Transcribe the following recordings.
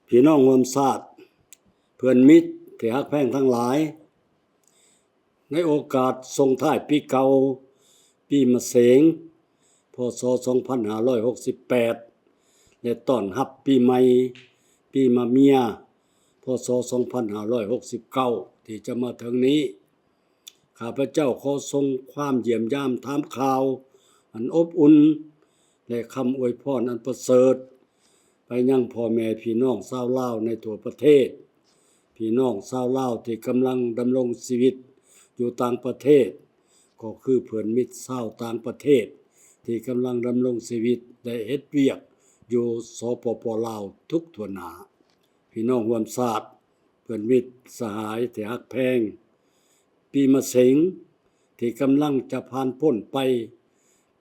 พี่น้องร่วมชาติเพื่อนมิตรที่ฮักแพงทั้งหลายในโอกาสส่งท้ายปีเก่าปีมะเสงพศ2568และต้อนรับปีใหม่ปีมะเมียพศ2569ที่จะมาถึงนี้ข้าพเจ้าขอส่งความเยี่ยมยามถามข่าวอันอบอุ่นและคำอวยพรอันประเสริฐไปยังพ่อแม่พี่น้องชาวลาวในทั่วประเทศพี่น้องชาวลาวที่กำลังดำรงชีวิตอยู่ต่างประเทศก็คือเพื่อนมิตรชาวต่างประเทศที่กำลังดำรงชีวิตได้เฮ็ดเวียกอยู่สปป.ลาวทุกทั่วหน้าพี่น้องร่วมชาติเพื่อนมิตรสหายที่ฮักแพงปีมะเสงที่กำลังจะผ่านพ้นไป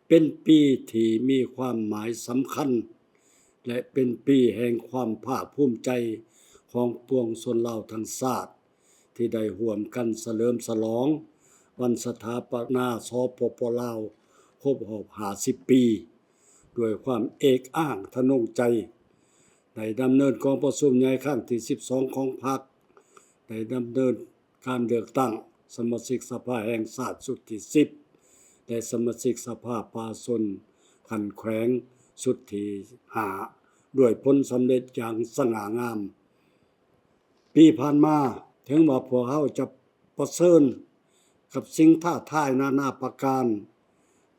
เป็นปีที่มีความหมายสำคัญและเป็นปีแห่งความภาคภูมิใจของปวงชนลาวทั้งชาติที่ได้ร่วมกันเฉลิมฉลองวันสถาปนาสปป.ลาวครบรอบ50 ปีด้วยความเอกอ้างทะนงใจได้ดำเนินกองประชุมใหญ่ครั้งที่12ของพรรคได้ดำเนินการเลือกตั้งสมาชิกสภาแห่งชาติสุดที่10และสมาชิกสภาประชาชนขันแขวงสุดที่5ด้วยผลสำเร็จอย่างสง่างามปีผ่านมาถึงว่าพวกเขาจะประเสริญกับสิ่งท้าทายนานาประการ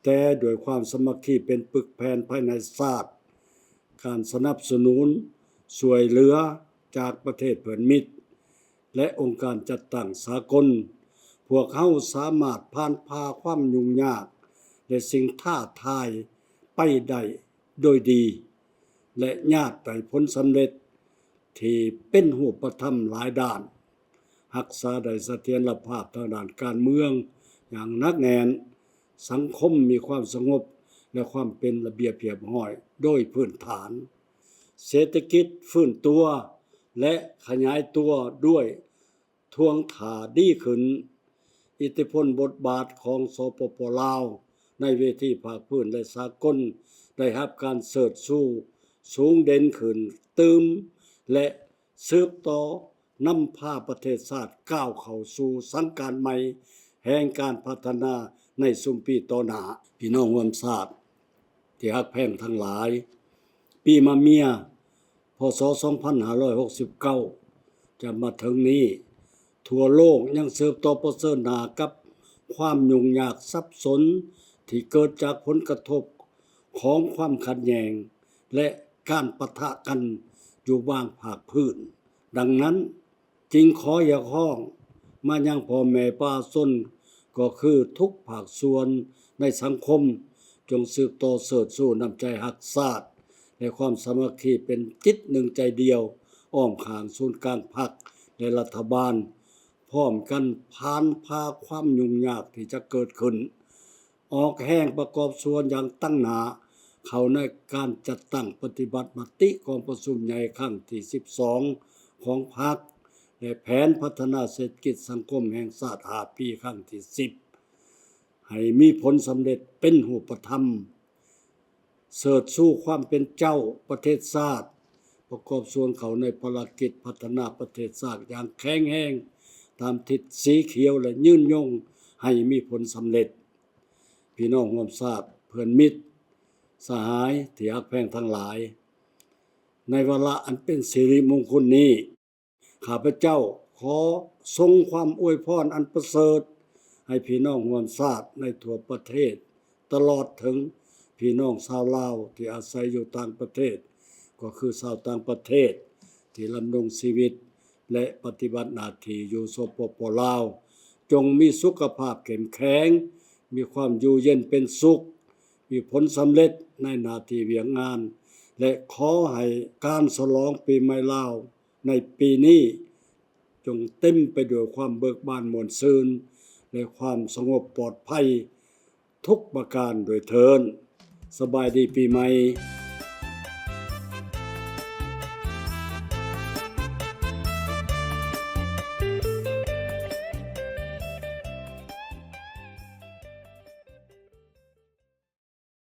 แต่ด้วยความสามัคคีเป็นปึกแผ่นภายในชาติการสนับสนุนช่วยเหลือจากประเทศเพื่อนมิตรและองค์การจัดตั้งสากลพวกเขาสามารถผ่านพาความยุ่งยากและสิ่งท้าทายไปได้โดยดีและญาติได้ผลสำเร็จที่เป็นรูปธรรมหลายด้านรักษาได้เสถียรภาพทางด้านการเมืองอย่างหนักแน่นสังคมมีความสงบและความเป็นระเบียบเรียบร้อยโดยพื้นฐานเศรษฐกิจฟื้นตัวและขยายตัวด้วยทวงท่าดีขึ้นอิทธิพลบทบาทของสปป.ลาวในเวทีภาคพื้นและสากลได้รับการเสริฐสู้สูงเด่นขึ้นตืมและสืบต่อนำพาประเทศชาติก้าวเข้าสู่สังการใหม่แห่งการพัฒนาในสุมปีต่อหน้าพี่น้องร่วมชาติที่ฮักแพงทั้งหลายปีมะเมียพศ2569จะมาถึงนี้ทั่วโลกยังเสิร์ฟต่อประเสริฐหน้ากับความยุ่งยากซับซ้อนที่เกิดจากผลกระทบของความขัดแย้งและการปะทะกันอยู่บางภาคพื้นดังนั้นจึงขออยากร้องมายังพ่อแม่ประชาชนก็คือทุกภาคส่วนในสังคมจงสืบต่อเสริฐสู้น้ำใจรักชาติและความสามัคคีเป็นจิตหนึ่งใจเดียวอ้อมข้างศูนย์กลางพรรคและรัฐบาลพร้อมกันผ่านพาความยุ่งยากที่จะเกิดขึ้นออกแห่งประกอบส่วนอย่างตั้งหนาเข้าในการจัดตั้งปฏิบัติมติกองประชุมใหญ่ครั้งที่12ของพรรคและแผนพัฒนาเศรษฐกิจสังคมแห่งชาติ5 ปีครั้งที่10ให้มีผลสำเร็จเป็นรูปธรรมเสริฐสู้ความเป็นเจ้าประเทศชาติประกอบส่วนเขาในภารกิจพัฒนาประเทศชาติอย่างแข็งแรงตามทิศสีเขียวและยืนยงให้มีผลสำเร็จพี่น้องร่วมชาติเพื่อนมิตรสหายที่ฮักแพงทั้งหลายในวาระอันเป็นสิริมงคลนี้ข้าพเจ้าขอทรงความอวยพรอันประเสริฐให้พี่น้องร่วมชาติในทั่วประเทศตลอดถึงพี่น้องชาวลาวที่อาศัยอยู่ต่างประเทศก็คือชาวต่างประเทศที่ดำรงชีวิตและปฏิบัติหน้าที่อยู่สปป.ลาวจงมีสุขภาพเข้มแข็งมีความอยู่เย็นเป็นสุขมีผลสำเร็จในหน้าที่เวียงงานและขอให้การฉลองปีใหม่ลาวในปีนี้จงเต็มไปด้วยความเบิกบานม่วนซื่นและความสงบปลอดภัยทุกประการโดยเถิดสบายดีปีใหม่